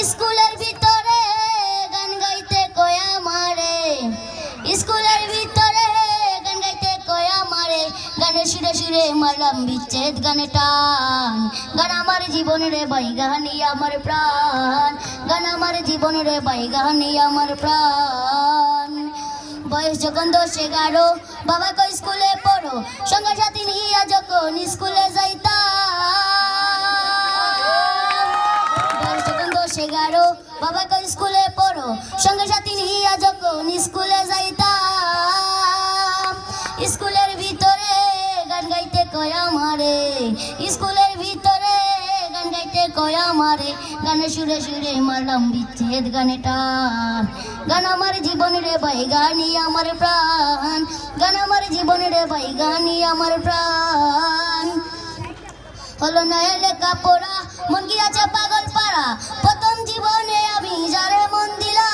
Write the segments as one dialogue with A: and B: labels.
A: স্কুলের ভিতরে গান গাইতে কয়া মারে, স্কুলের ভিতরে গান গাইতে কয়া মারে, গানের সুরে সুরে মারলাম বিচ্ছেদ গানে টান। গান আমার জীবন রে ভাই, গানি আমার প্রাণ, গান আমার জীবন রে ভাই, গানি আমার প্রাণ। বয়স যখন 10-11, বাবা কই স্কুলে পড়ো, সঙ্গে সাথী নিয়া যখন স্কুলে যাইতাম। বয়স যখন 10-11, বাবা কই স্কুলে পড়ো, সঙ্গে সাথী নিয়া যখন স্কুলে যাইতাম। স্কুলের ভিতরে গান গাইতে কয়া মারে, স্কুলের ভিতরে গান গাইতে কয়া মারে, গানের সুরে সুরে মারলাম বিচ্ছেদ গানে টান। গান আমার জীবন রে ভাই, গানি আমার প্রাণ, গান আমার জীবন রে ভাই, গানি আমার প্রাণ। হলো না লেখাপড়া, মন গিয়াছে পাগল পাড়া, প্রথম জীবনে আমি যারে মন দিলাম,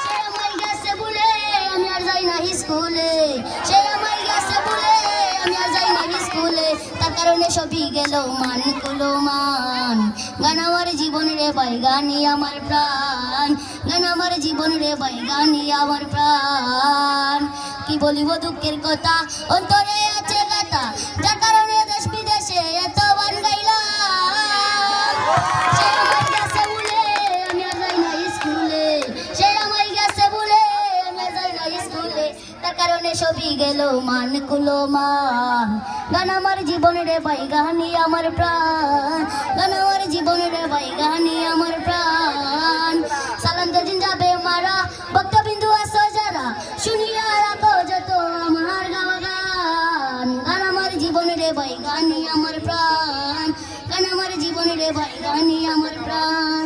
A: সে আমায় গেছে বলে আমি আর যাই না স্কুলে, সে আমায় গেছে বলে আমি আর যাই না স্কুলে, তার কারণে সবই গেল মান কুলো মান। গান আমার জীবন রে ভাই, গানি আমার প্রাণ, গান আমার জীবন রে ভাই, গানি আমার প্রাণ। কি বলিব দুঃখের কথা, অন্তরে আছে গাথা, যার কারণে দেশ বিদেশে এত গান গাইলাম। সে আমায় গেছে বলে আমি আর যাই না স্কুলে, সে আমায় গেছে বলে আমি আর যাই না স্কুলে, তার কারণে সবই গেল মান কুলো মান। গান আমার জীবন রে ভাই, গানি আমার প্রাণ, গান আমার জীবন রে ভাই, গানি আমার প্রাণ। সালাম যেদিন যাবে মারা, ভক্তবিন্দু আসো যারা, শুনিয়া রাখো যত আমার গাওয়া গান। গান আমার জীবন রে ভাই, গানি আমার প্রাণ, গান আমার জীবন রে ভাই, গানি আমার প্রাণ।